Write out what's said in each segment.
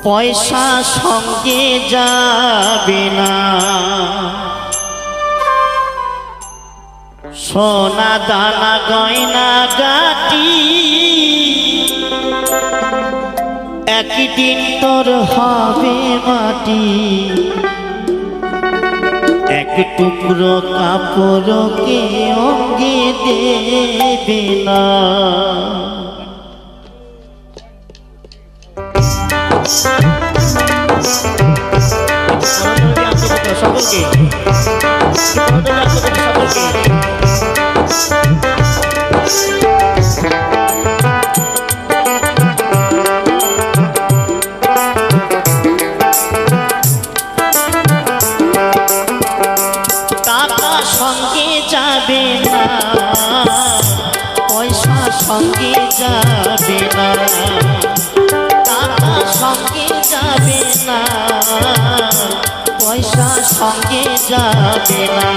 পয়সা সঙ্গে যাবে না, সোনা দানা গয়না গাটি একদিন তোর হবে মাটি। এক টুকরো কাপড়কে অঙ্গে দেবে না। সকলকে টাকা সঙ্গে যাবে না, পয়সা সঙ্গে যাবে না, টাকা সঙ্গে যাবে না, পয়সা সঙ্গে যাবে না,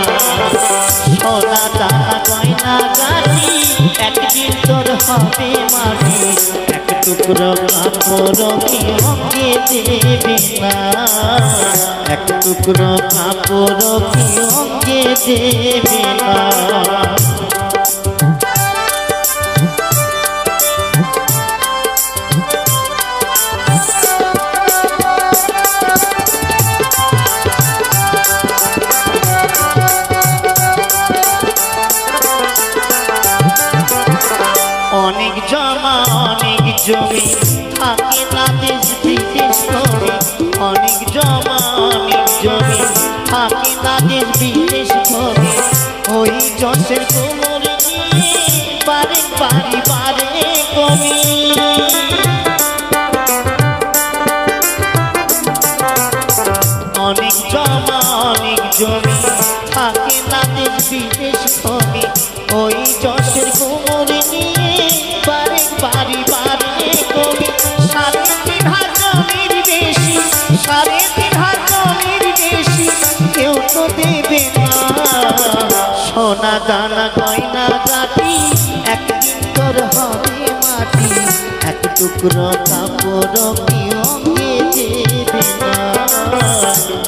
সোনা দানা গয়না গাটি একদিন তোর হবে মাটি। এক টুকরো কাপড় কি অঙ্গে দেবে না, এক টুকরো কাপড় কি অঙ্গে দেবে না। অনেক জমা অনেক জমি থাকে না দেশ বিদেশ করে, অনেক জমা অনেক জমি থাকে না দেশ বিদেশ করে। ওই যশের কোমর নিয়ে বারে বাড়ি বারে কমি। অনেক জমা অনেক জমি থাকে না দেশ বিদেশ করে। ওই যশের কোমর নিয়ে বারে বাড়ি বারে কমি। 3.5 হাত জমির বেশি, 3.5 হাত জমির বেশি কেউ তো দেবে না। সোনা দানা গয়না গাটি একদিন তোর হবে মাটি। এক টুকরো কাপড় কি অঙ্গে দেবে না,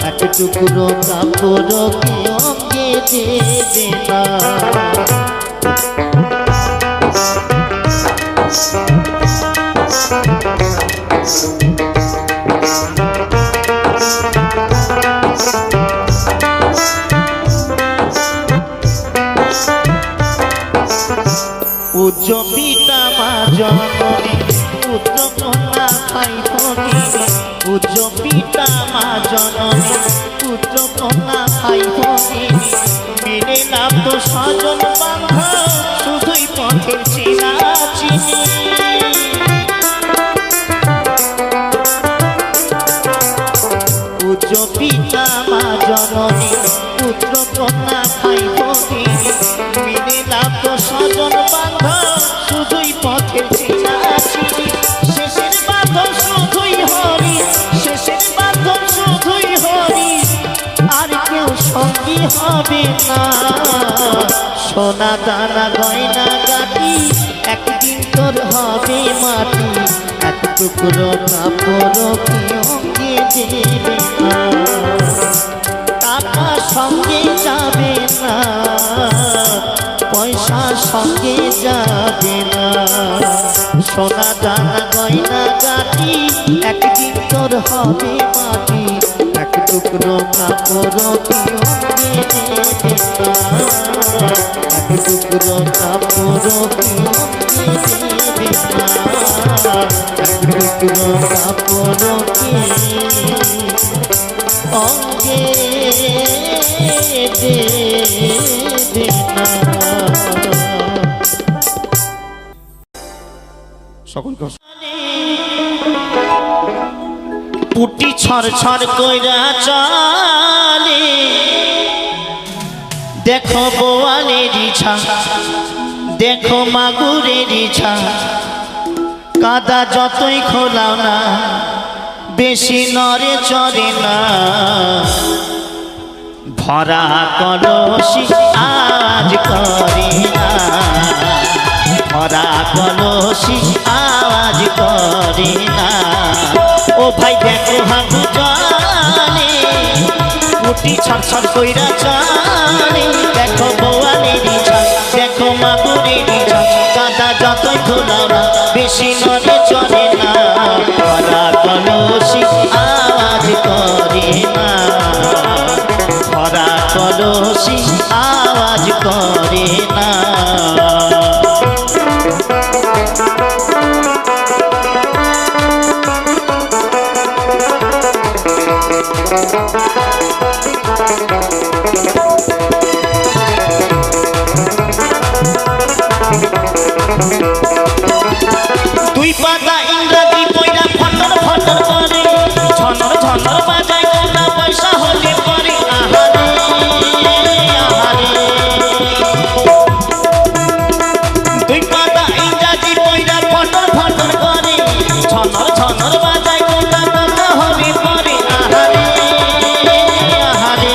এক টুকরো কাপড় কি অঙ্গে দেবে না। পূজ্য পিতা মা জননী পুত্র কন্যা ভাই ভগিনী। পূজ্য পিতা মা জননী পুত্র কন্যা ভাই ভগিনী। মেনে নাম তো স্বজন বান্ধব শুধুই পথের চেনা চিনি। পূজ্য পিতা মা জননী পুত্র কন্যা ভাই ভগিনী। মেনে নাম তো স্বজন বান্ধব শুধুই পথের চেনা চিনি। শেষের বান্ধব শুধুই হরি, শেষের বান্ধব শুধুই হরি, আর কেউ সঙ্গী হবে না। সোনা দানা গয়না গাটি একদিন তোর হবে মাটি। এক টুকরো কাপড় কি অঙ্গে দেবে না, টাকা সঙ্গে যাবে না, পয়সা সঙ্গে যাবে না। সোনা দানা গয়না গাটি একদিন তোর হবে মাটি। এক টুকরো কাপড় কি অঙ্গে দেবে না, এক টুকরো কাপড় কি অঙ্গে দেবে না, এক টুকরো কাপড় কি অঙ্গে দেবে না। সকলকে পুটি ছড় ছড় কইরা চলে, দেখো বোয়ালের ইচ্ছা, দেখো মাগুরের ইচ্ছা। কাদা যতই খোলাও না বেশি নড়ে চড়ে না। ভরা কলসি আজ করে না, ভরা কলসি আওয়াজ করে না। ও ভাই দেখো হাঁটু জলে মুটি ছড়ছড় কইরা চলে, দেখো বোয়ালেরই ঝাল, দেখো মাগুরেরই ঝাল, কাদা যতই খোলাও না বেশি নড়ে চলে না। ভরা কলসি আওয়াজ করে না, ভরা কলসি আওয়াজ করে না। দুই পাতা ইংরাজি বইরা ফটর ফটর করে, ঝনর ঝনর বাজায় কোনা পয়সা হলে পরে। আহারে আহারে, দুই পাতা ইংরাজি বইরা ফটর ফটর করে, ঝনর ঝনর বাজায় কোনা পয়সা হলে পরে। আহারে আহারে,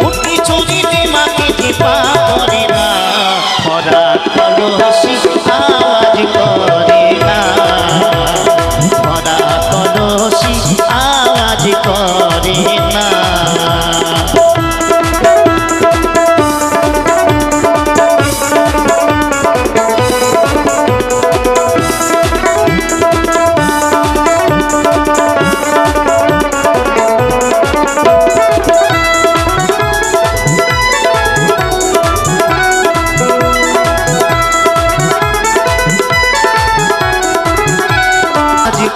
উঠি ছুরিতে মাকে দীপা করে না, ভরা কলসি আওয়াজ করে না, ভরা কলসি আওয়াজ করে না।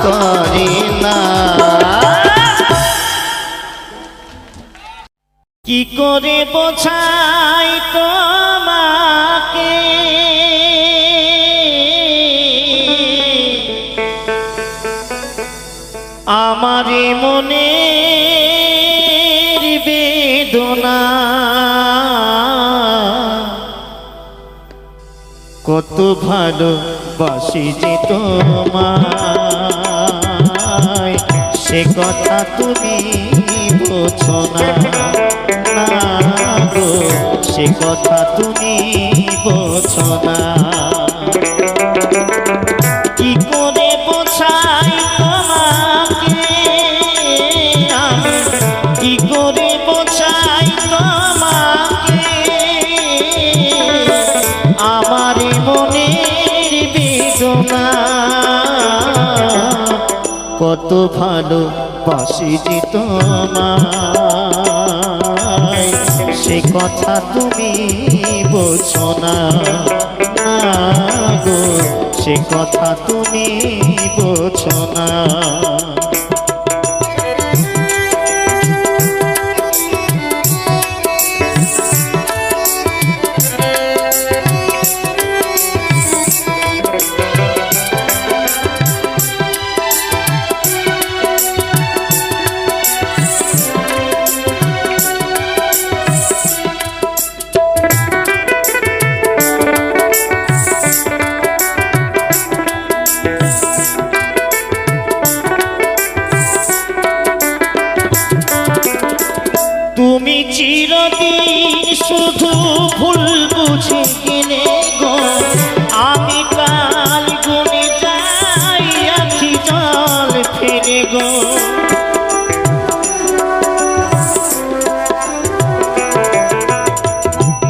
করে না, কি করে বোঝাই তোমাকে আমারে মনের বেদনা, কত ভালোবাসি যে তোমায়, সে কথা তুমি বোঝো না, না গো, সে কথা তুমি বোঝো না। কি করে বোঝাই তোমাকে আমি, কি করে বোঝাই তোমাকে আমার মনের বেদনা, কত ভালোবাসি যে তোমায়, সে কথা তুমি বোঝো না, না গো, সে কথা তুমি বোঝো না। তুমি চিরদিন শুধু ভুল বুঝে গেলে গো, আমি কাল গুনে যাই আখি জল ফেলে গো।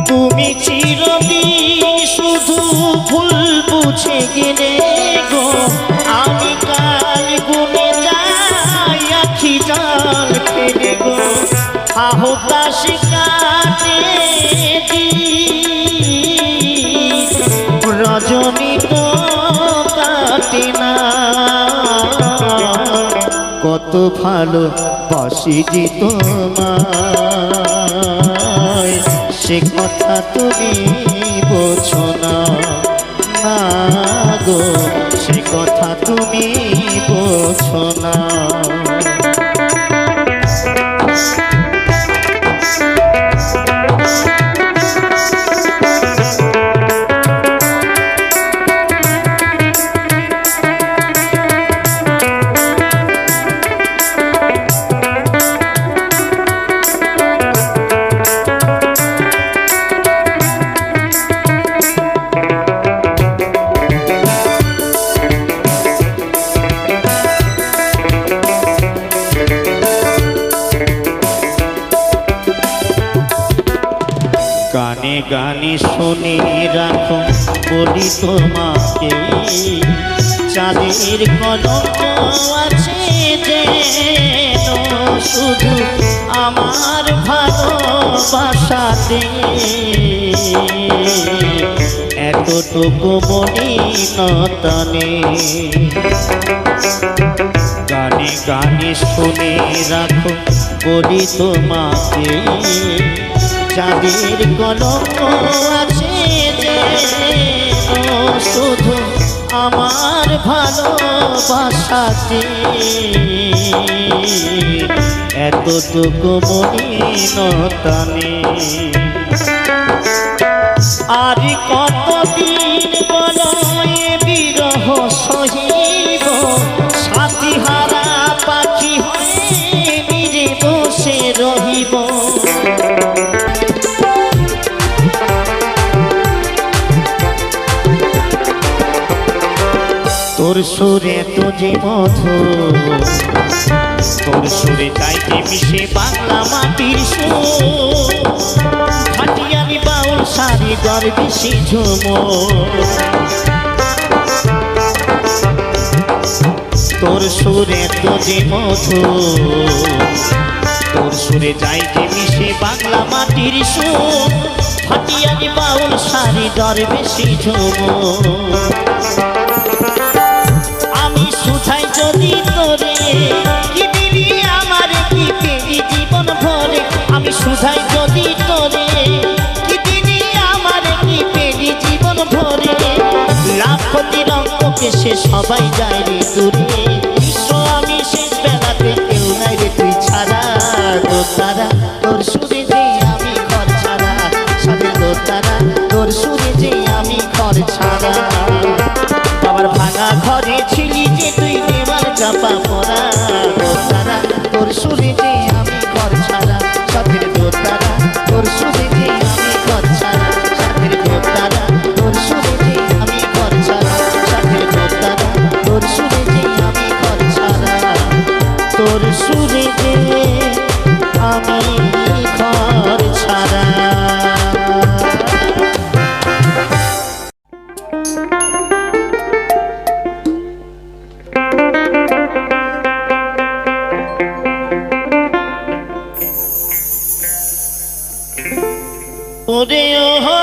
তুমি চিরদিন শুধু ভুল বুঝে গেলে গো, আমি কাল গুনে যাই আখি জল ফেলে গো। আহতাশ কাটে রজনী তো কাটে না, কত ভালোবাসি যে তোমায়, সে কথা তুমি বোঝো না, না গো, সে কথা তুমি বোঝো না। গানে শুনে রাখো বলি তোমাকে, চাঁদের কলঙ্ক আছে যে শুধু আমার ভালোবাসাতে, এতটুকু মলিনতা নেই। গানে গানে শুনে রাখো বলি তোমাকে, চাঁদের কলঙ্ক আছে যে শুধু আমার ভালোবাসাতে, এতটুকু মলিনতা নেই। আর কতদিন বলো এ বিরহ সহিব, সাথী হারা পাখি হয়ে নিরে বসে রহিব। তোর সুরে তো যে মধুর, তোর সুরে চাইতে মিশে বাংলা মাটির সুর, ভাটিয়ালি বাউল সারি দরবেশি ঝুমুর। তোর সুরে তো যে মধুর, তোর সুরে যাইতে মিশে বাংলা মাটির সুর, ভাটিয়ালি বাউল সারি দরবেশি ঝুমুর। আমি সুধাই যদি তোরে কি দিবি আমার কি পেলি জীবন ভরে, আমি সুধাই যদি তোরে কি দিবি আমার কি পেলি জীবন ভরে, লাভ ক্ষতির অঙ্ককে সে সবাই যায় রে দূরে, বিশ্ব আমি শেষ বেলাতে কেউ নাই রে তুই ছাড়া। দোতারা তোর সুরে যে আমি ঘর ছাড়া, সাথে দোতারা তোর সুরে যে আমি ঘর ছাড়া। বাবার ভাঙা ঘরে ছিলি যে তুই দেওয়ার চাপা পড়া, দোতারা তোর সুরে যে আমি ঘর ছাড়া, সাথের দোতারা তোর সুরে যে আমি ঘর ছাড়া, সাথের দোতারা তোর সুরে যে আমি ঘর ছাড়া, সাথের দোতারা তোর সুরে যে আমি ঘর ছাড়া, তোর সুরে যে আমি ঘর ছাড়া। ওরে ওহো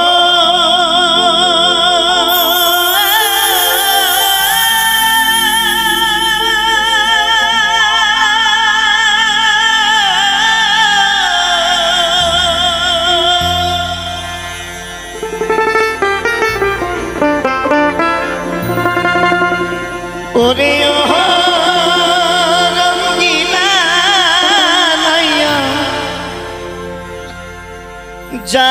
ওরে ওহো রঙ্গিলা নাইয়া যা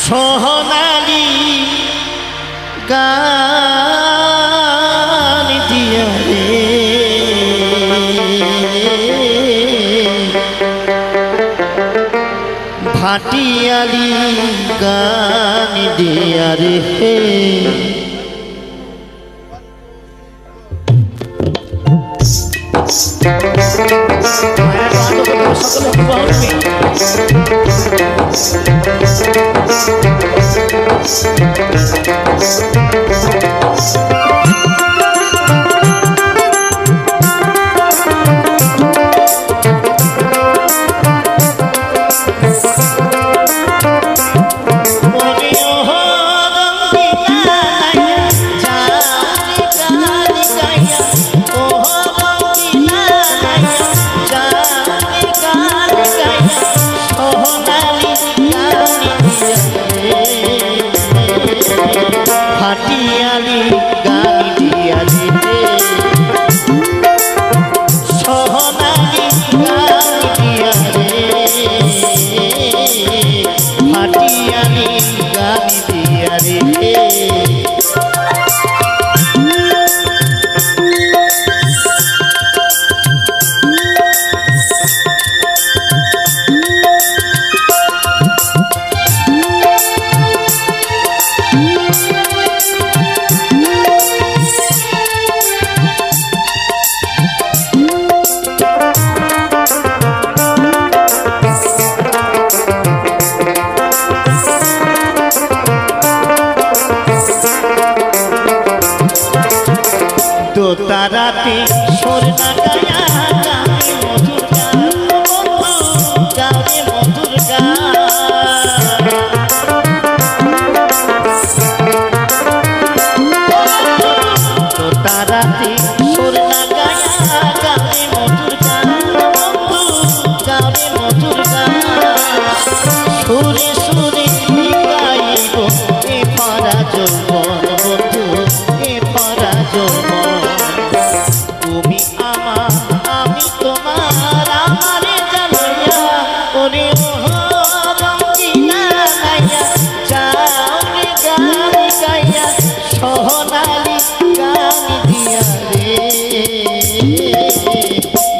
সোহনালি গান দিয়া রে, ভাটিয়ালি গান দিয়া রে।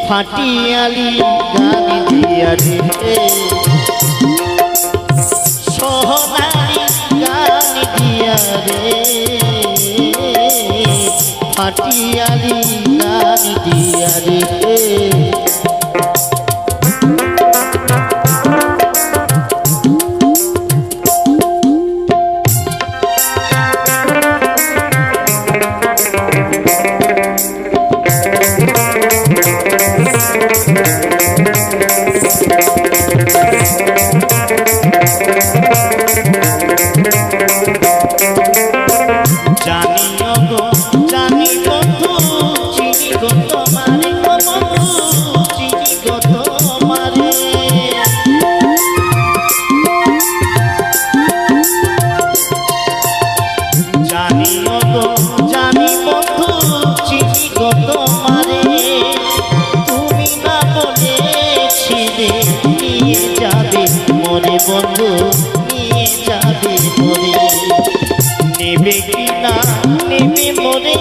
ফাটিয়ালি গান দিয়া রে সোহনালি গান দিয়া রে ফাটিয়ালি গান দিয়া রে বন্ধু নিয়ে যাবে মরে নেবে কি না নেবে মরে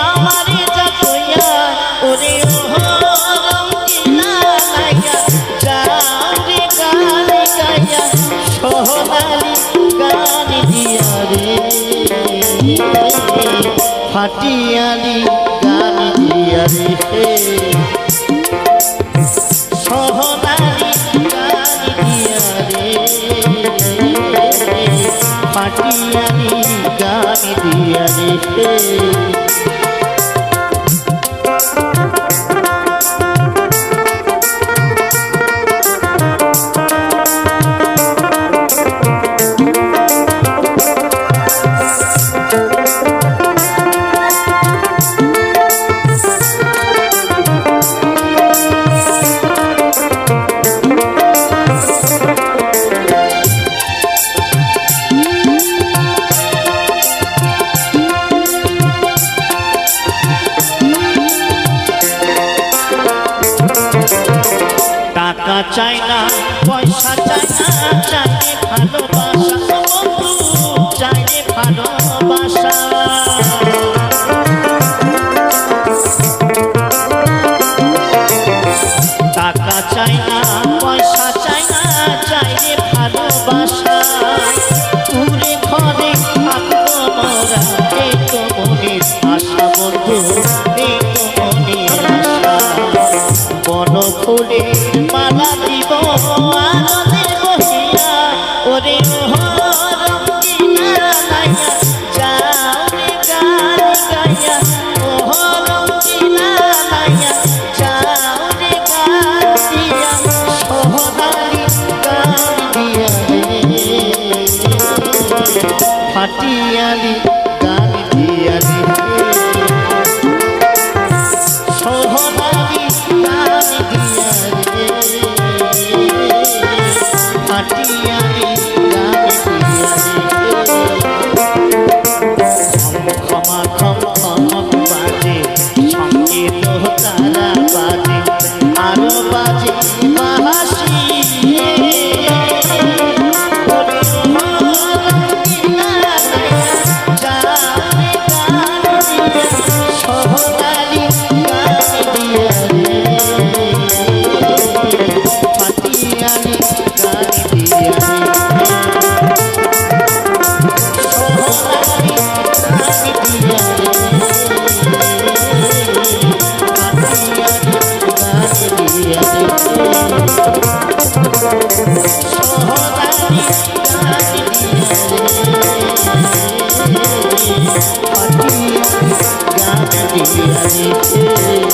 আমারে যাতইয়া ওরে রঙিলা লাইয়া যারে গান গাইয়া সোহনালি গান দিয়া রে ফাটিয়ালি গান দিয়া রে সোহনালি গান দিয়া রে ফাটিয়ালি গান দিয়া রে টাকা চাই না পয়সা চাই না চাইলে ভালোবাসা বন্ধু চাইলে ভালোবাসা টাকা চাই না পয়সা চাই না চাইলে ভালোবাসা পুরে ঘরে থাকবো মোরা এই তো মনের আশা বন্ধু এই তো মনের আশা বন ফুলের মালা দিব আনন্দে বহিয়া ওরে রঙিলা লাইয়া যাও রে গান গাইয়া রঙিলা লাইয়া যাও রে গান দিয়া সোহনালি গান দিয়া রে ফাটিয়ালি গান দিয়া রে সোহনালি গান দিয়া রে ফাটিয়ালি গান দিয়া রে ক্ষমা খমক বাজে সঙ্গীত তারা বাজে আরো বাজে বাহাসি সোহনালি গান দিয়া রে ফাটিয়ালি গান দিয়া রে সোহনালি গান দিয়া রে ফাটিয়ালি গান দিয়া রে সোহনালি গান দিয়া রে ফাটিয়ালি গান দিয়া রে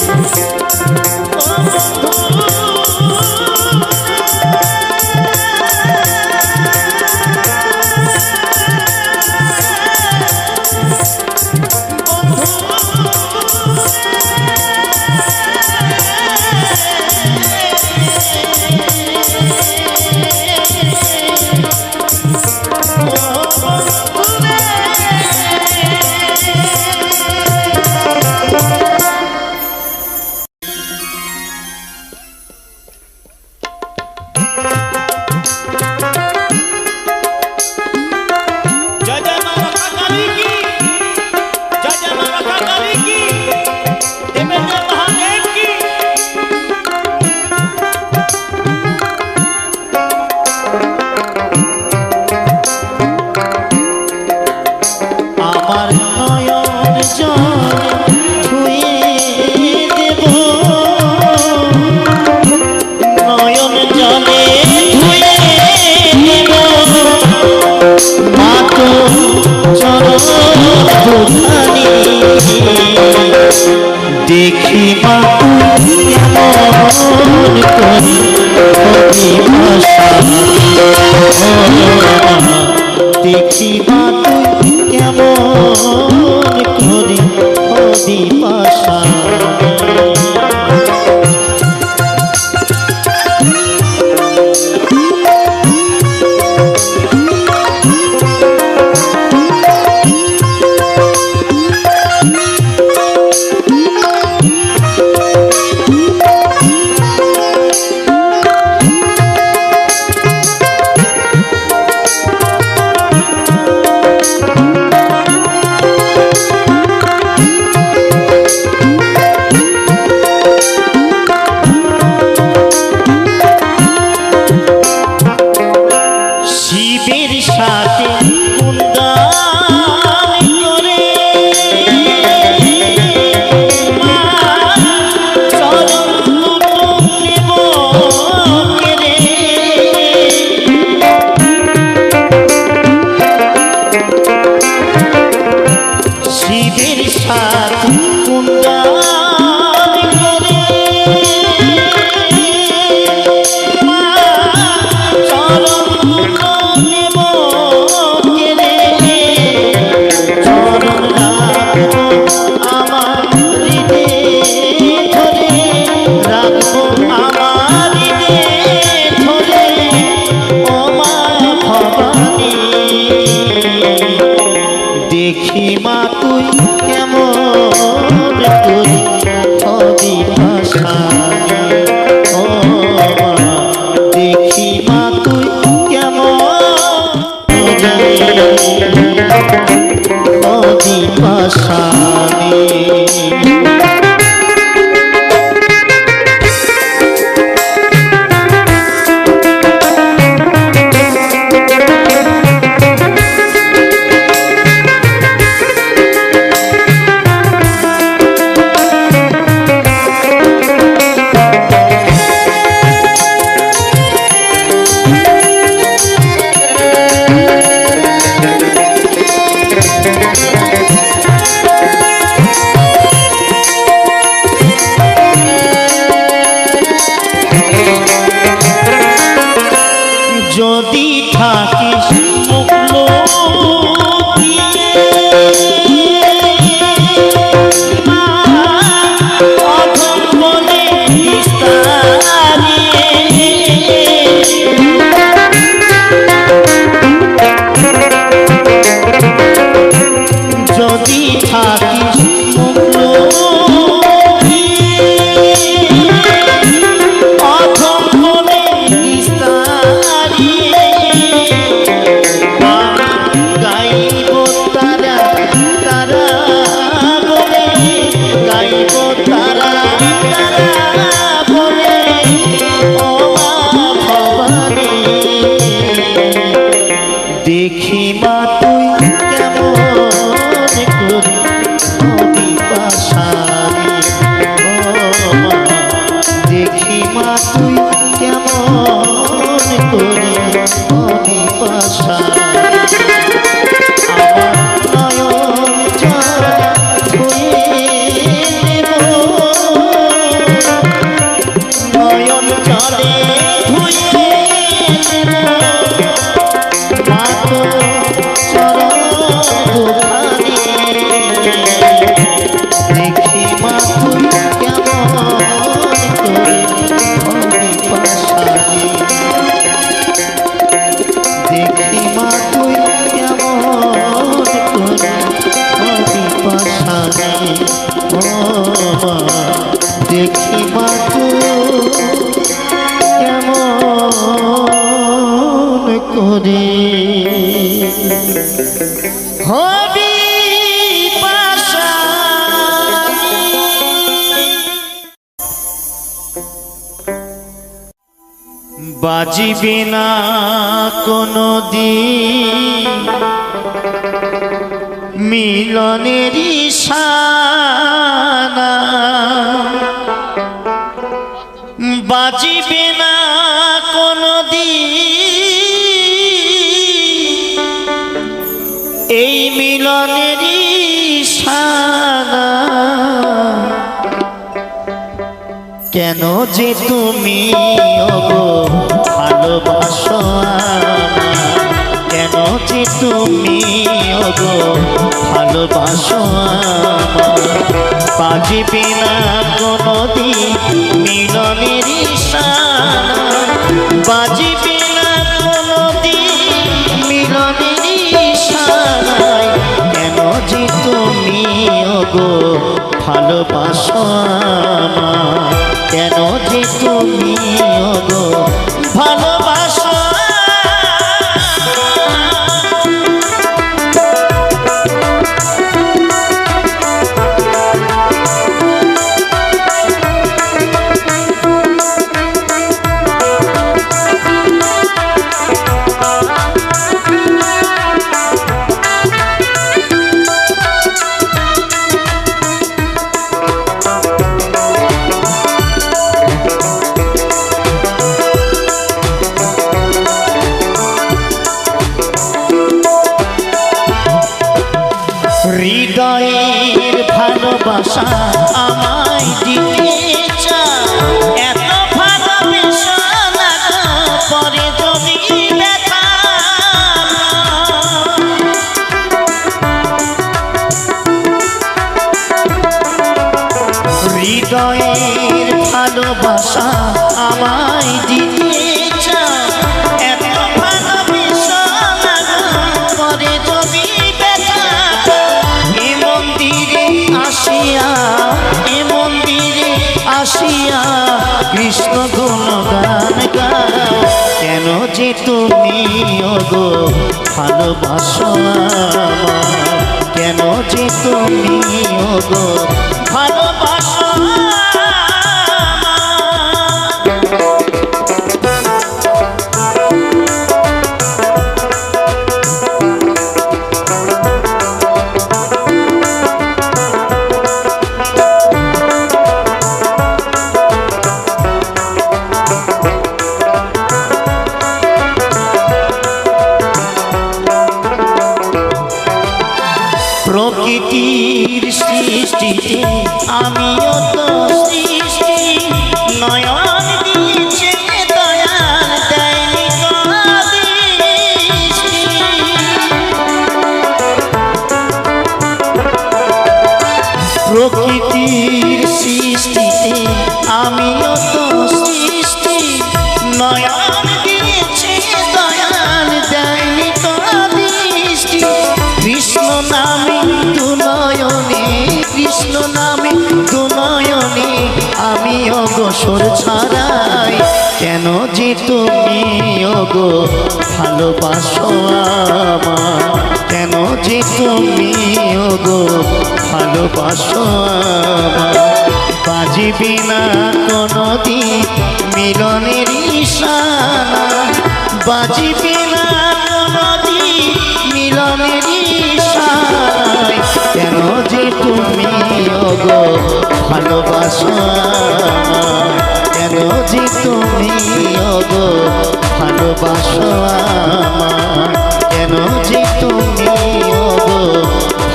যদি থাকিস মুখলো যদি থাকিস মুখলো দেখি মা তুই কেমন করে নদী পাশারে দেখি মা তুই কেমন করে নদী পাশারে আমার নয়ন জলে ধুয়ে দেব নয়ন জলে ধুয়ে দেখি মা তুই কেমন করে নদী পাশারে দেখি মা তুই কেমন করে নদী পাশারে দেখি মা তুই কেমন করে হবি বাজিবে না কোনো দিন মিলনের শানা বাজিবে না কোনো দিন এই মিলনের শানা কেন যে তুমি ওগো ভালোবাসো কেন যে তুমি ওগো ভালোবাসো বাজিবে না কোনোদিন মিলনের শানা বাজিবে না কোনোদিন মিলনের শানায় কেন যে তুমি ওগো ভালোবাসো কেন যে তুমি ওগো ভালোবাসো হৃদয়ের ভালোবাসা আমায় দিতে চাও এত ভালোবাসা না পরে যদি ব্যথা হৃদয়ের ভালোবাসা আমায় দিতে চাও এত ভালোবাসা না পরে যদি আসিয়া কৃষ্ণ গুণগান গাও কেন যে তুমি ওগো ভালোবাসো কেন যে তুমি ওগো ভালোবাসো প্রকৃতির সৃষ্টিতে আমিও তো কেন যে তুমি ওগো ভালোবাসো আমায়, কেন যে তুমি ওগো ভালোবাসো আমায়। বাজিবে না কোনদিন মিলনের ইশারা, বাজিবে না কোনদিন মিলনের ইশারায়, কেন যে তুমি ওগো ভালোবাসো আমায়, কেন যে তুমি ওগো ভালোবাসো আমায়, কেন যে তুমি ওগো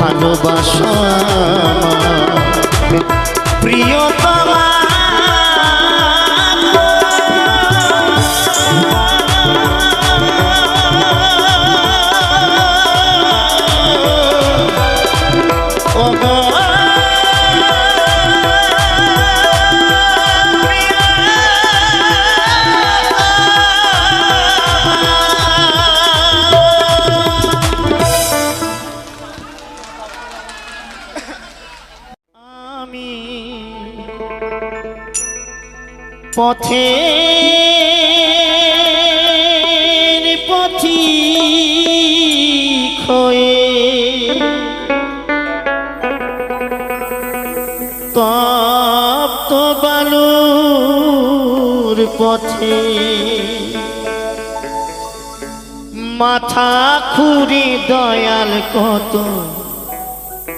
ভালোবাসো আমায়। প্রিয়তমা পথের পথিক হয়ে তপ্ত বালুর পথে মাথা খুঁড়ে দয়াল কত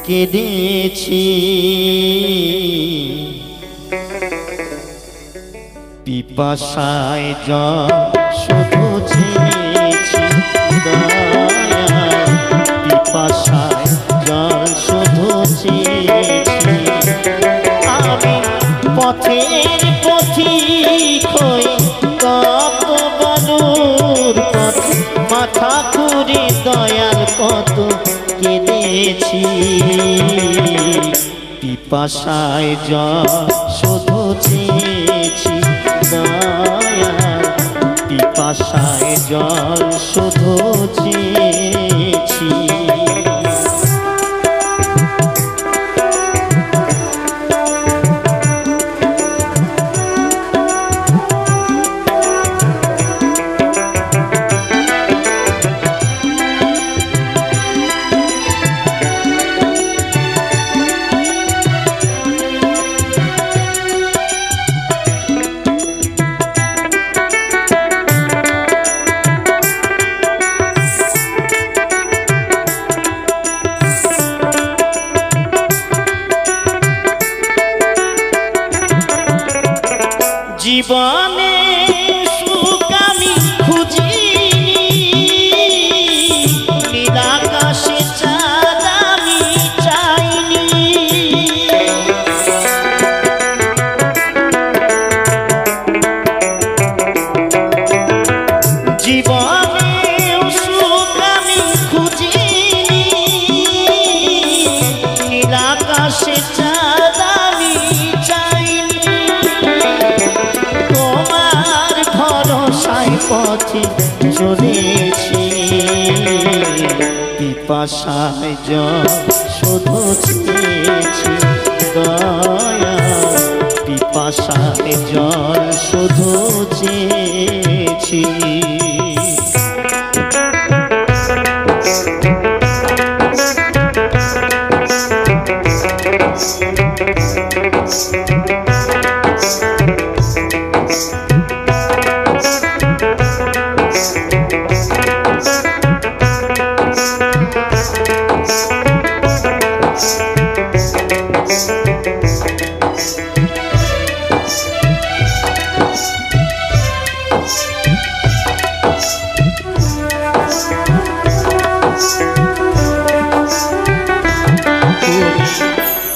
কেঁদেছি, পিপাসায় জল শুধু চেয়েছি দয়াল, পিপাসায় জল শুধু চেয়েছি। আমি পথের পথিক হয়ে তপ্ত বালুর পথে মাথা খুঁড়ে দয়াল কত কেঁদেছি, পিপাসায় জল শুধু চেয়েছি দয়াল, পিপাসায় জল শুধু চেয়েছি। জীবনে সুখ আমি খুঁজিনি, নীলাকাশে চাঁদ আমি চাইনি, জীবনে সুখ আমি খুঁজিনি, নীলাকাশে চাঁদ আমি চাইনি, তোমার ভরসায় পথে চলেছি, পিপাসায় জল শুধু চেয়েছি দয়াল, পিপাসায় জল শুধু চেয়েছি।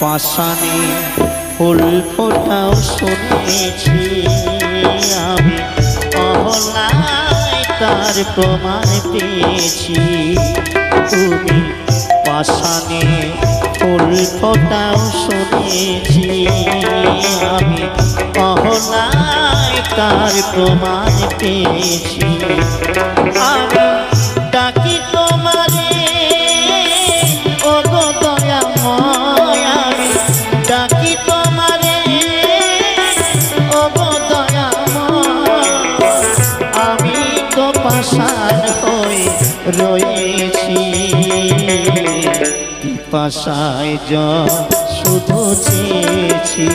পাষাণে ফুল ফোটাও শুনেছি আমি, অহলায় তার প্রমাণ পেয়েছি, তুমি পাষাণে ফুল ফোটাও শুনেছি আমি, অহলায় তার প্রমাণ পেয়েছি। আমি ডাকি তোমারে ওগো দয়াময়, আমি ডাকি তোমারে ওগো দয়াময়, পরেশান হয়ে রয়েছি পিপাসায় জল শুধু চেয়েছি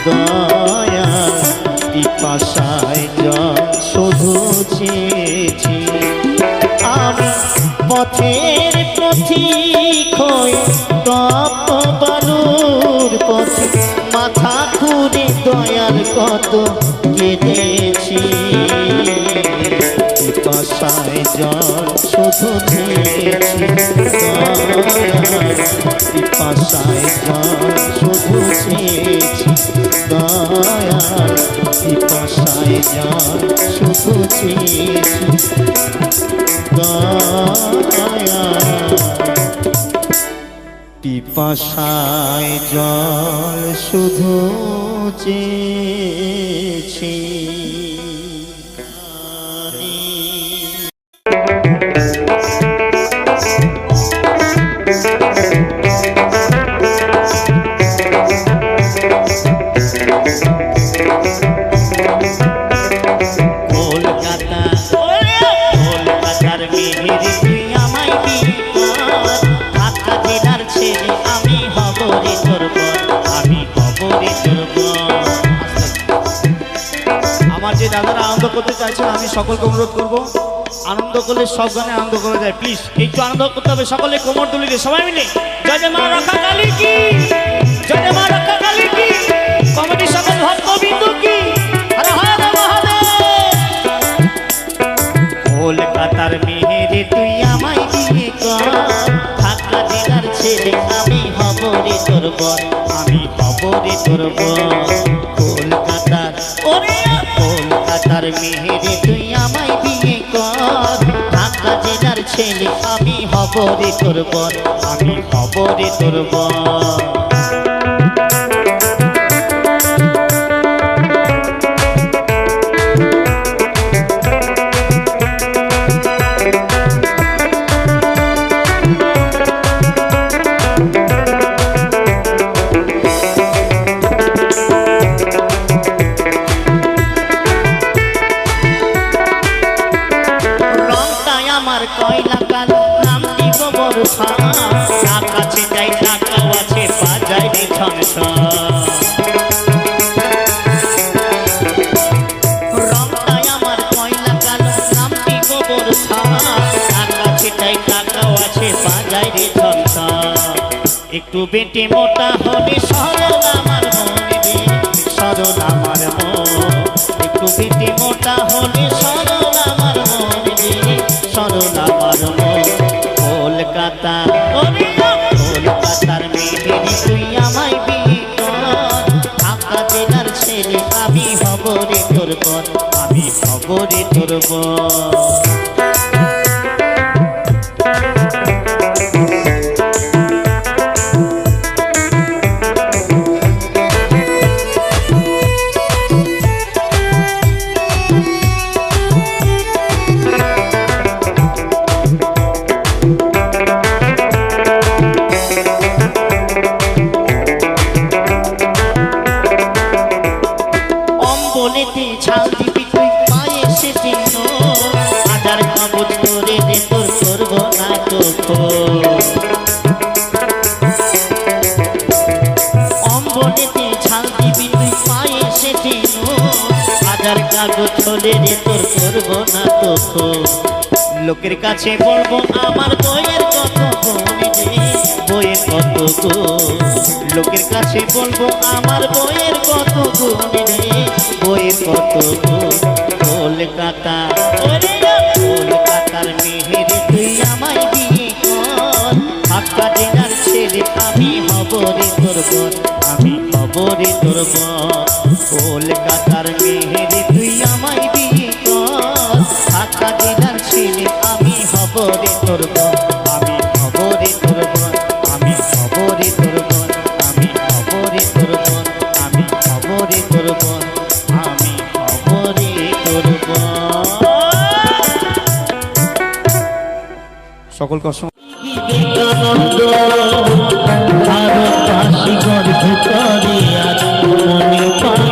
দয়াল পিপাসায় জল শুধু চেয়েছি আমি পথের পথিক হয়ে তপ্ত বালুর পথে মাথা ঘুরে দয়াল কত কেঁদেছি পিপাসায় জল শুধু চেয়েছি দয়াল পিপাসায় জল শুধু চেয়েছি দয়াল পিপাসায় জল শুধু চেয়েছি দয়াল পিপাসায় জল শুধু চেয়েছি দাদারা আনন্দ করতে চাইছেন আমি সকলকে অনুরোধ করব আনন্দ করলে সব গানে আনন্দ করা যায় প্লিজ একটু আনন্দ করতে হবে সকলে কোমর তুলে সবাই মিলে জয় জয় মা রক্ষা কালী কি জয় জয় মা রক্ষা কালী কি কমিটি সকল ভক্তবৃন্দ কি হর হর মহাদেব কলকাতার মেহেরে তুই আমায় বিয়ে কর ঢাকা জেলার ছেলে আমি হব রে তোর বর আমি হব রে তোর বর কলকাতার ওরে কলকাতার মেহেরে তুই আমায় বিয়ে কর ঢাকা জেলার ছেলে আমি হব রে তোর বর আমি হব রে তোর বর কয়লা কালো নামটি গোবর কাছে যাই টাকাও আছে বাজায় রে রংটাই আমার কয়লা কালো নামটি গোবর কাছে যাই টাকাও আছে বাজায় রে একটু বেটে মোটা হলে সরল আমার মনে রে সরল আমার মন একটু বেটে মোটা হলে সরল আমার মনে রে সরল আমার মন কলকাতা কলকাতার মেয়েরে তুই আমায় বিয়ে কর ঢাকা জেলার ছেলে আমি হব রে তোর বর আমি হব রে তোর বর ছাল দিবি তুই পায়ে সে চিহ্ন হাজার কাগজ করে দে তোর করবো না তো অম্বলেতে ছাল দিবি তুই পায়ে সে চিহ্ন হাজার কাগজ করে দে তোর করবো না তো লোকের কাছে বলবো আমার বইয়ের কত গুণ রে বইয়ের কত গুণ লোকের কাছে বলবো আমার বইয়ের কত গুণ রে বইয়ের কত গুণ কলকাতা কলকাতার মেহেরে তুই আমায় বিয়ে কর ঢাকা জেলার ছেলে আমি হব রে তোর বর আমি হব রে তোর বর কলকাতার মেহেরে তুই আমায় বিয়ে কর ঢাকা জেলার ছেলে আমি হব রে তোর বর আমি হব রে তোর বর আমি হব রে তোর বর আমি হব রে তোর বর আমি হব রে তোর বর আমি হব রে তোর বর সকলকে বিবেকানন্দ ভারতবাসী গর্ভ করে আজ মনে পায়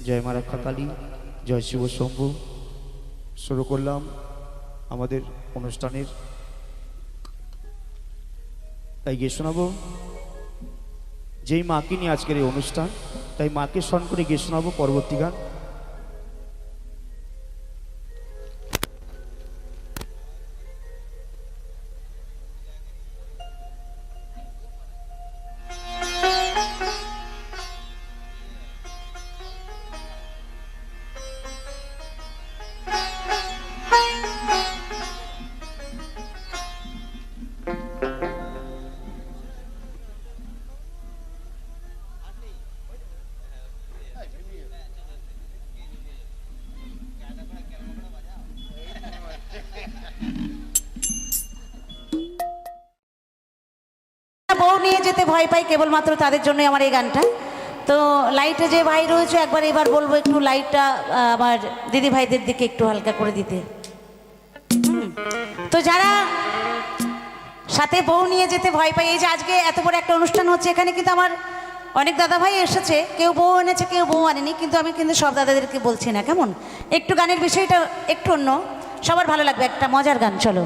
জয় মা রক্ষা কালী, জয় শিব শম্ভু। শুরু করলাম আমাদের অনুষ্ঠানের, তাই গিয়ে শোনাবো যেই মাকে নিয়ে আজকের এই অনুষ্ঠান, তাই মাকে স্মরণ করে গিয়ে শোনাবো পরবর্তী গান। বউ নিয়ে যেতে ভয় পাই কেবলমাত্র তাদের জন্যই আমার এই গানটা। তো লাইটে যে ভাই রয়েছে একবার এবার বলবো একটু লাইটটা আমার দিদি ভাইদের দিকে একটু হালকা করে দিতে। তো যারা সাথে বউ নিয়ে যেতে ভয় পাই, এই যে আজকে এত বড় একটা অনুষ্ঠান হচ্ছে, এখানে কিন্তু আমার অনেক দাদা ভাই এসেছে, কেউ বউ এনেছে কেউ বউ আনেনি, কিন্তু আমি কিন্তু সব দাদাদেরকে বলছি না, কেমন একটু গানের বিষয়টা একটু অন্য, সবার ভালো লাগবে, একটা মজার গান। চলো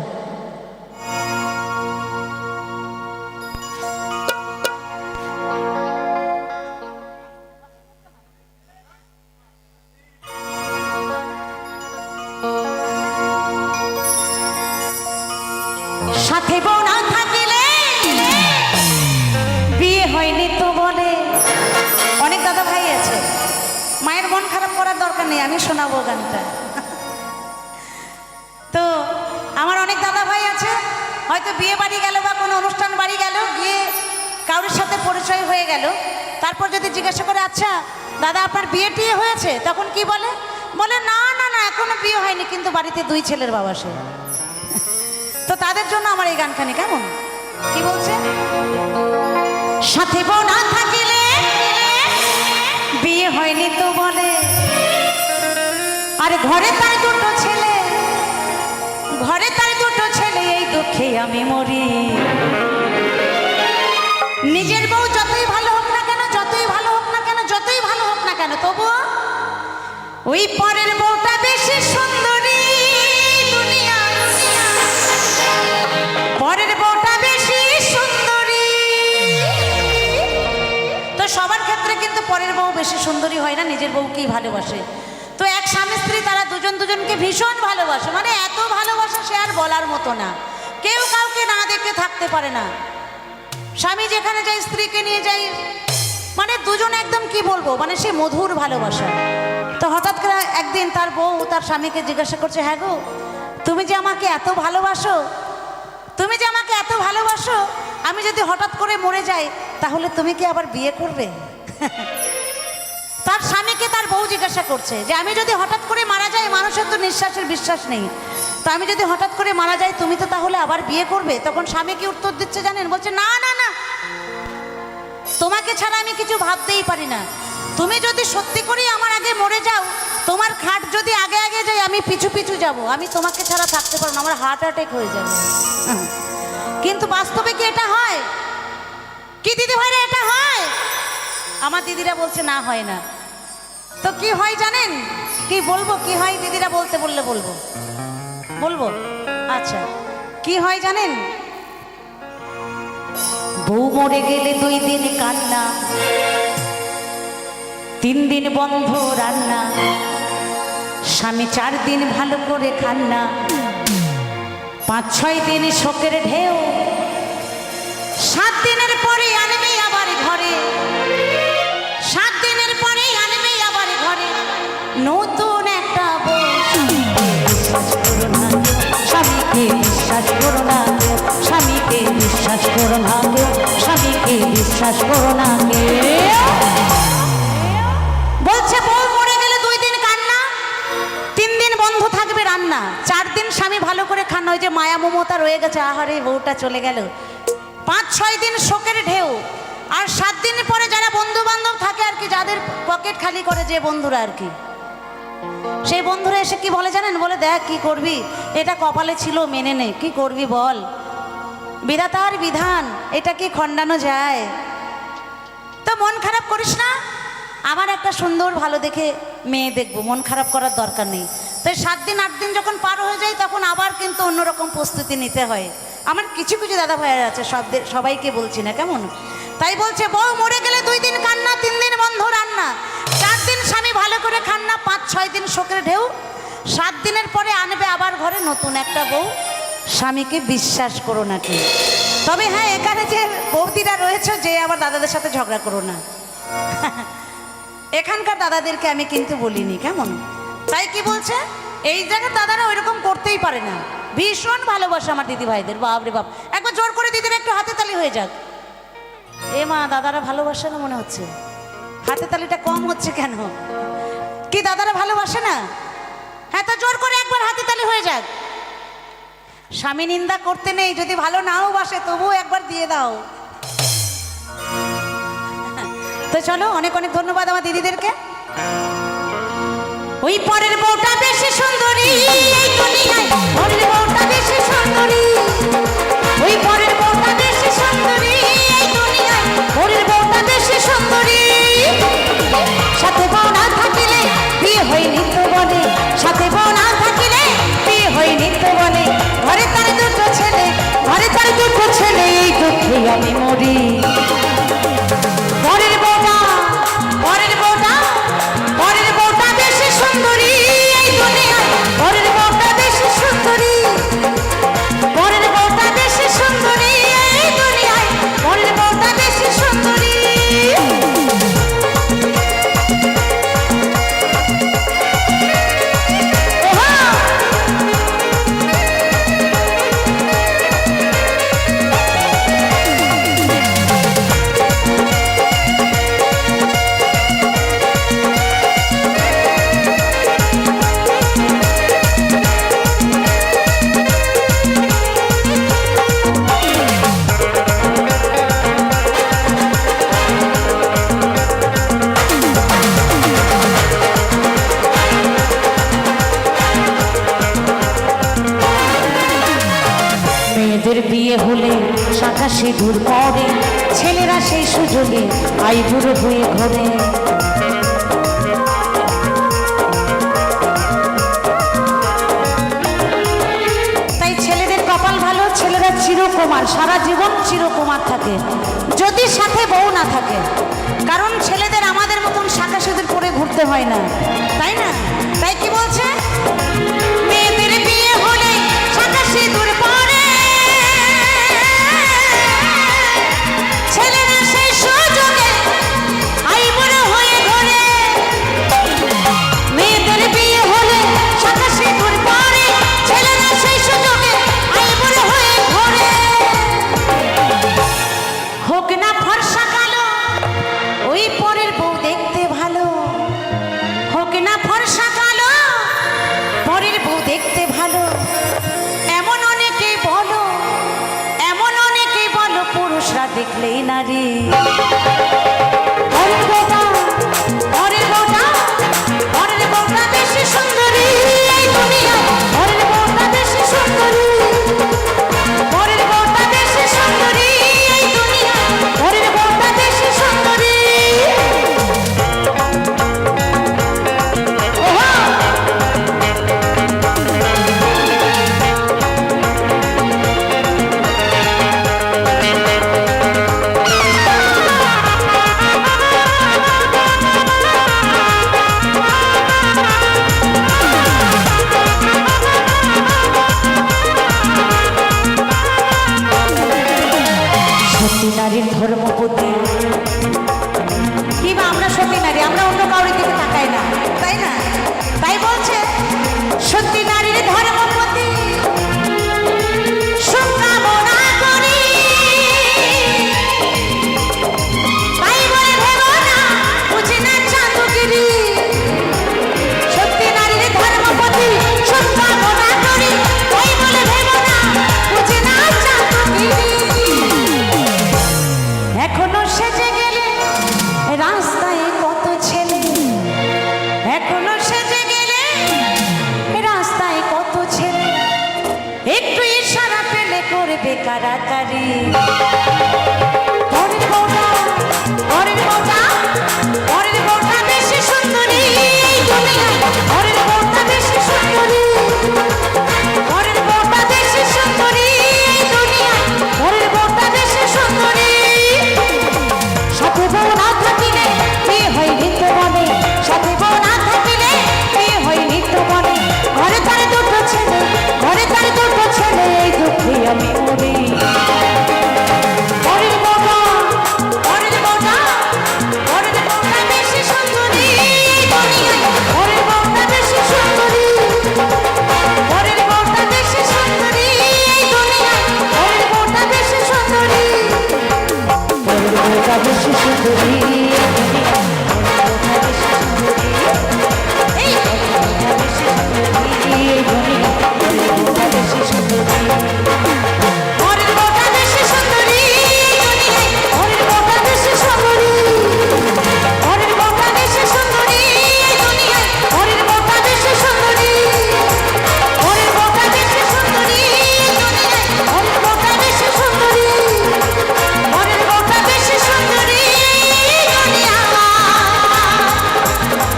সাথে বউ না থাকিলে বিয়ে হয়নি তো বলে। অনেক দাদা ভাই আছে, মায়ের মন খারাপ করার দরকার নেই, আমি শোনাবো গানটা। তো আমার অনেক দাদা ভাই আছে, হয়তো বিয়ে বাড়ি গেল বা কোনো অনুষ্ঠান বাড়ি গেল, গিয়ে কারোর সাথে পরিচয় হয়ে গেল, তারপর যদি জিজ্ঞাসা করে আচ্ছা দাদা আপনার বিয়ে টিয়ে হয়েছে, তখন কি বলে? বলে না না না এখনো বিয়ে হয়নি, কিন্তু বাড়িতে 2 ছেলের বাবা সে। তো তাদের জন্য আমার এই গানখানি, কেমন কি বলছে? সাথে বউ না থাকিলে বিয়ে হয়নি তো বলে, আরে ঘরে তাই 2 ছেলে, ঘরে তাই 2 ছেলে, এই দুঃখে আমি মরি। নিজের বউ যতই ভালো হোক না কেন, যতই ভালো হোক না কেন, যতই ভালো হোক না কেন, তবুও ওই পরের বউটা বেশি সুন্দরী দুনিয়া, পরের বউটা বেশি সুন্দরী। তো সবার ক্ষেত্রে কিন্তু পরের বউ বেশি সুন্দরী হয় না, নিজের বউকেই ভালোবাসে। তো এক স্বামী স্ত্রী তারা দুজন দুজনকে ভীষণ ভালোবাসে, মানে এত ভালোবাসে সে আর বলার মতো না, কেউ কাউকে না দেখে থাকতে পারে না। স্বামী যেখানে যায় স্ত্রীকে নিয়ে যায়, মানে দুজন একদম কি বলবো, মানে সে মধুর ভালোবাসা। তো হঠাৎ করে একদিন তার বউ তার স্বামীকে জিজ্ঞাসা করছে, হ্যাঁ গো তুমি যে আমাকে এত ভালোবাসো, তুমি যে আমাকে এত ভালোবাসো, আমি যদি হঠাৎ করে মরে যাই তাহলে তুমি কি আবার বিয়ে করবে? তার স্বামীকে তার বউ জিজ্ঞাসা করছে যে আমি যদি হঠাৎ করে মারা যাই, মানুষের তো নিঃশ্বাসের বিশ্বাস নেই, তো আমি যদি হঠাৎ করে মারা যাই তুমি তো তাহলে আবার বিয়ে করবে? তখন স্বামী কি উত্তর দিচ্ছে জানেন? বলছে না না না, তোমাকে ছাড়া আমি কিছু ভাবতেই পারি না। তুমি যদি সত্যি করেই আমার আগে মরে যাও, তোমার খাট যদি আগে আগে যাই আমি পিছু পিছু যাব, আমি তোমাকে ছাড়া থাকতে পারবো না, আমার হার্ট অ্যাটাক হয়ে যাবে। কিন্তু বাস্তবে কি এটা হয়? কি দিদি ভাইরা এটা হয়? আমার দিদিরা বলছে না হয় না। তো কি হয় জানেন? কি বলবো কি হয়? দিদিরা বলতে বললে বলবো, বলবো। আচ্ছা, কি হয় জানেন? বউ মরে গেলে 2 দিন কান্না, 3 দিন বন্ধ রান্না, স্বামী 4 দিন ভালো করে খান্না, 5-6 দিন শোকের ঢেউ, 7 দিনের পরে আনবে আবার ঘরে, 7 দিনের পরে আনবে আবার ঘরে নতুন একটা বউ। স্বামীকে বিশ্বাস করো না, স্বামীকে বিশ্বাস করো না, স্বামীকে বিশ্বাস করো না। বলছে বউ মরে গেলে 2 দিন কান্না, 3 দিন বন্ধ থাকবে রান্না, 4 দিন স্বামী ভালো করে খান, ওই যে মায়া মমতা রয়ে গেছে, আহারে বউটা চলে গেল, 5-6 দিন শোকের ঢেউ, আর 7 দিন পরে যারা বন্ধু বান্ধব থাকে আর কি, যাদের পকেট খালি করে যে বন্ধুরা আর কি, সেই বন্ধুরা এসে কি বলে জানেন? বলে দেখ কি করবি, এটা কপালে ছিল মেনে নে, কি করবি বল, বিধাতার বিধান, এটা কি খণ্ডানো যায়? তো মন খারাপ করিস না, আবার একটা সুন্দর ভালো দেখে মেয়ে দেখবো, মন খারাপ করার দরকার নেই। তো 7 দিন 8 দিন যখন পার হয়ে যায় তখন আবার কিন্তু অন্যরকম প্রস্তুতি নিতে হয়। আমার কিছু কিছু দাদা ভাইয়ের আছে, সবাইকে বলছি না কেমন। তাই বলছে বউ মরে গেলে 2 দিন কান্না, 3 দিন বন্ধ রান্না, 4 দিন স্বামী ভালো করে খান্না, 5-6 দিন শোকের ঢেউ, 7 দিনের পরে আনবে আবার ঘরে নতুন একটা বউ। স্বামীকে বিশ্বাস করো নাকি? তবে হ্যাঁ, এখানে যে বৌদিরা রয়েছে যে আবার দাদাদের সাথে ঝগড়া করো না, এখানকার দাদাদেরকে আমি কিন্তু বলিনি কেমন। তাই কি বলছে, এই জায়গার দাদারা ওইরকম করতেই পারে না, ভীষণ ভালোবাসে আমার দিদি ভাইদের, বাপ রে বাপ। একবার জোর করে দিদির একটু হাতে তালি হয়ে যাক। এ মা, দাদারা ভালোবাসে না মনে হচ্ছে, হাতে তালিটা কম হচ্ছে কেন? কি দাদারা ভালোবাসে না? হ্যাঁ, তো জোর করে একবার হাতে তালি হয়ে যাক। স্বামী নিন্দা করতে নেই, যদি ভালো নাও বাসে তবুও একবার দিয়ে দাও। তো চলো, অনেক অনেক ধন্যবাদ আমার দিদিদেরকে। ওই পরের বউটা বেশি সুন্দরী এই দুনিয়ায়, পরের বউটা বেশি সুন্দরী, ওই পরের বউটা বেশি সুন্দরী এই দুনিয়ায়, পরের বউটা বেশি সুন্দরী। সাথে বউ না থাকিলে বিয়ে হয়নি তো বলে, সাথে বউ না থাকিলে বিয়ে হয়নি তো বলে, ঘরে তার 2টো ছেলে, ঘরে তার 2টো ছেলে, এই দুঃখে আমি মরি। পরের বউটা, পরের বউটা, পরের বউটা বেশি সুন্দরী এই দুনিয়ায়, পরের বউটা বেশি সুন্দরী, পরের বউটা বেশি সুন্দরী এই দুনিয়ায়, পরের বউটা বেশি সুন্দরী। বিয়ে হলে শাখা সিঁদুর পরে, ছেলেরা সেই সুযোগে আইবুড়ো হয়ে ঘরে। সুকুমার, সারা জীবন চিরকুমার থাকে, যদি সাথে বউ না থাকে। কারণ ছেলেদের আমাদের মতন শাঁখা সিঁদুর পরে ঘুরতে হয় না, তাই না? তাই কি বলছে, মেয়েদের বিয়ে হলে শাঁখা সিঁদুর পরে, ছেলেরা সেই সুযোগে আইবুড়ো হয়ে ঘোরে। মেয়েদের বিয়ে হলে শাঁখা সিঁদুর পরে, ছেলেরা সেই সুযোগে আইবুড়ো হয়ে ঘোরে। হোক না ফর্সা কালো, ওই পরের বউ দেখতে ভালো। হোক না ফর্সা কালো, পরের বউ দেখতে ভালো। এমন অনেকেই বলো, এমন অনেকেই বলো, পুরুষরা দেখলেই নারী। পরের বউটা, পরের বউটা, পরের বউটা বেশি সুন্দরী এই দুনিয়ায়। পরের বউটা বেশি সুন্দরী, পরের বউটা বেশি সুন্দরী এই দুনিয়ায়। পরের বউটা বেশি সুন্দরী। ওহো! সতী নারীর ধর্মপতি, কিংবা আমরা সতী নারী, আমরা অন্য কাউরের দিকে তাকাই না, তাই না? তাই বলছে সতী নারীর ধর্মপতি, সুকামনা করি। তাই বলে ভেবো না বুঝি না চাঁদগিরি। সতী নারীর ধর্মপতি, সুকামনা করি। তাই বলে ভেবো না বুঝি না চাঁদগিরি। এখনো সেজে গেলে রাস্তায় কত ছেলে, এখনো সেজে গেলে রাস্তায় কত ছেলে, একটু ইশারা পেলে করবে কারাকারি। পরের বউটা, পরের বউটা, পরের বউটা বেশি সুন্দরী এই দুনিয়ায়। পরের বউটা বেশি সুন্দরী, পরের বউটা বেশি সুন্দরী এই দুনিয়ায়। পরের বউটা বেশি সুন্দরী। সাথে বউ না থাকিলে বিয়ে হয় নিত্য বনে, সাথে বউ না থাকিলে বিয়ে হয় নিত্য বনে। ঘরে তার দুটো ছেলে, ঘরে তার দুটো ছেলে, এই দুঃখে আমি মরি। পরের বউটা, পরের বউটা, পরের বউটা বেশি সুন্দরী এই দুনিয়ায়। পরের বউটা বেশি সুন্দরী, পরের বউটা বেশি সুন্দরী এই দুনিয়ায়। পরের বউটা বেশি সুন্দরী, পরের বউটা বেশি সুন্দরী এই দুনিয়ায়। এই বউটা বেশি সুন্দরী এই দুনিয়ায়। পরের বউটা বেশি সুন্দরী, পরের বউটা বেশি সুন্দরী এই দুনিয়ায়। পরের বউটা বেশি সুন্দরী, পরের বউটা বেশি সুন্দরী এই দুনিয়ায়। পরের বউটা বেশি সুন্দরী, পরের বউটা বেশি সুন্দরী এই দুনিয়ায়। পরের বউটা বেশি সুন্দরী, পরের বউটা বেশি সুন্দরী এই দুনিয়ায়।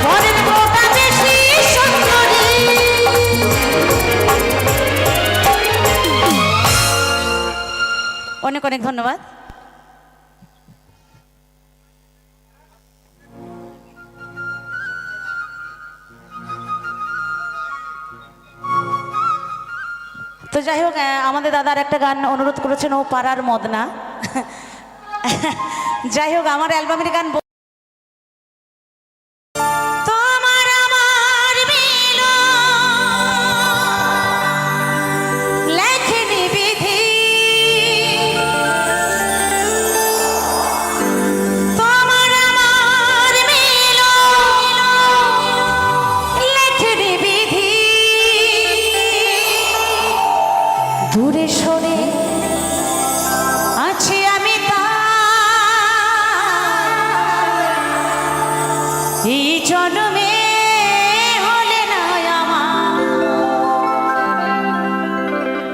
পরের বউটা বেশি সুন্দরী। অনেক অনেক ধন্যবাদ। তো যাই হোক, আমাদের দাদার একটা গান অনুরোধ করেছেন, ও পাড়ার মদনা। যাই হোক, আমার অ্যালবামের গান তোমার আমার মিলন লেখনি বিধি, তোমার আমার মিলন লেখনি বিধি। দূরে সরে আছি আমি এই জন্মে হলে না আমার,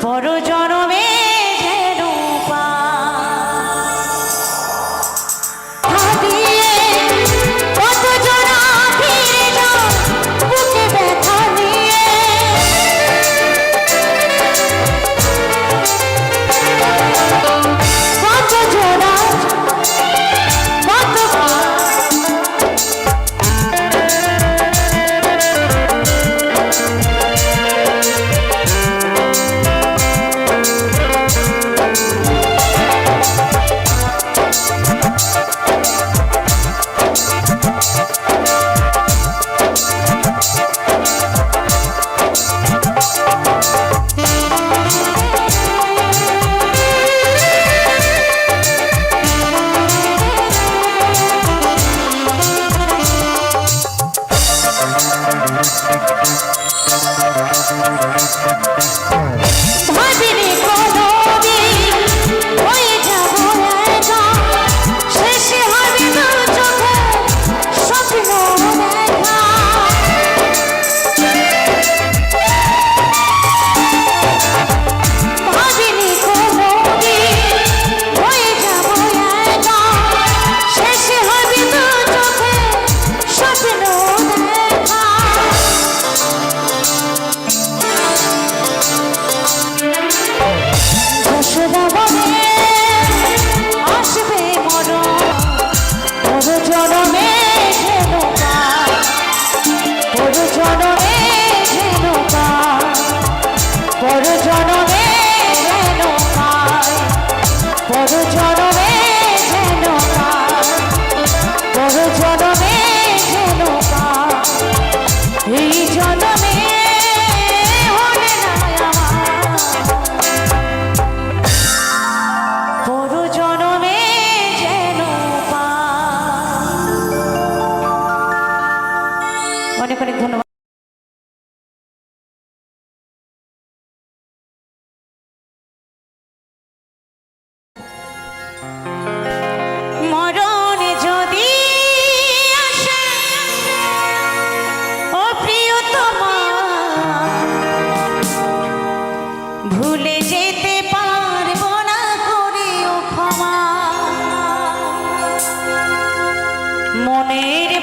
পর জন্মে যেন কত জনা ফিরে যাও বুকে ব্যথা নিয়ে।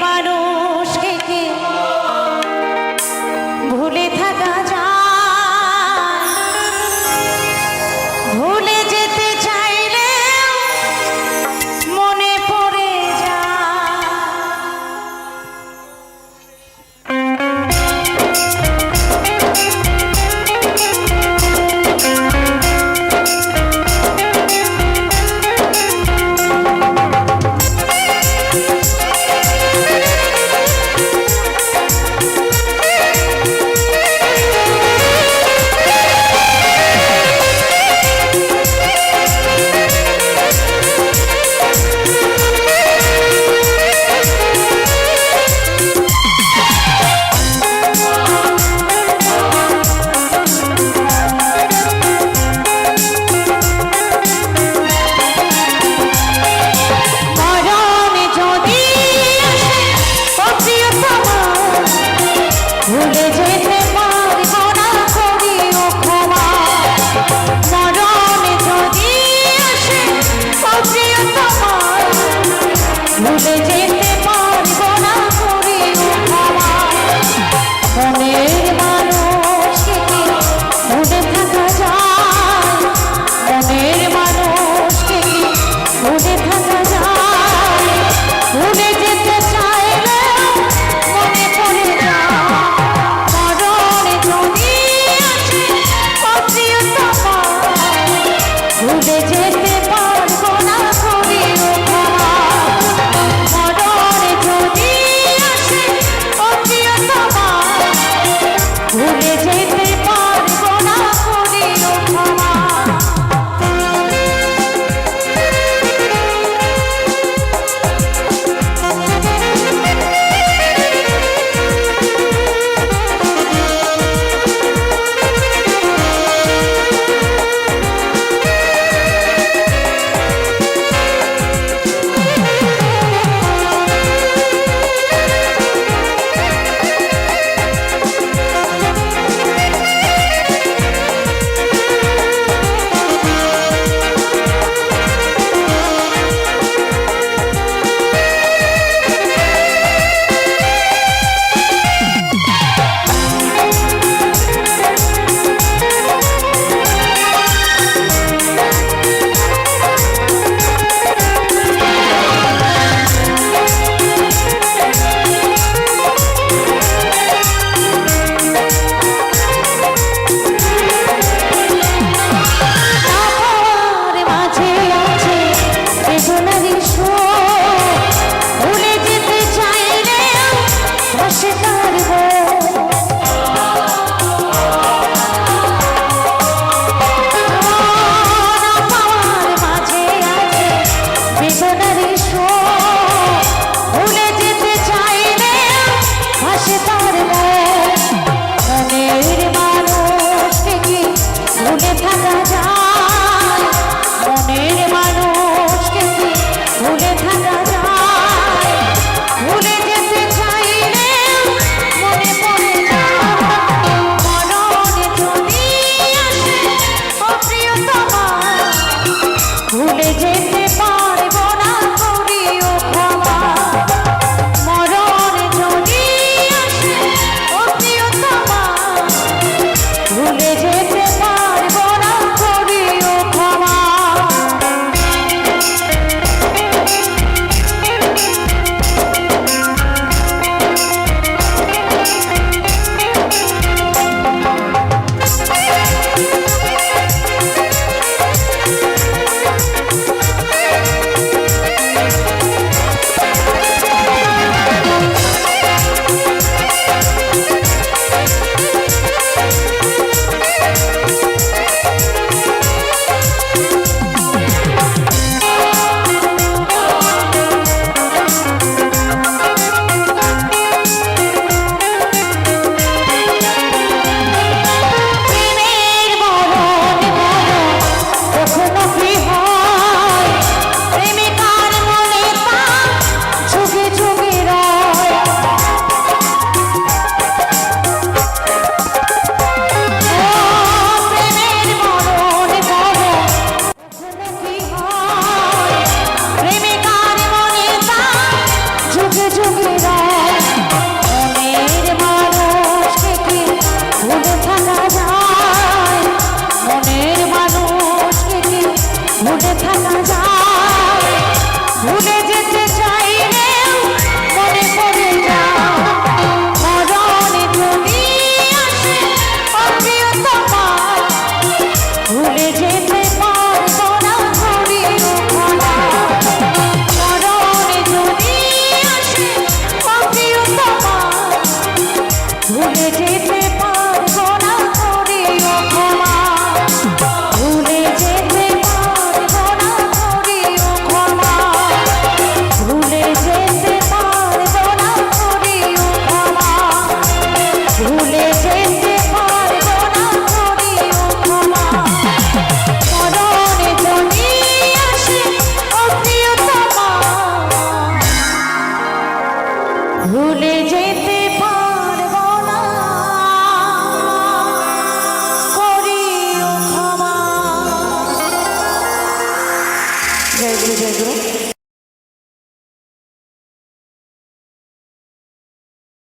মানুষকে কি ভুলে থাকা যায়? ভুলে যেতে চাইলে মনে পড়ে যায়। যেতে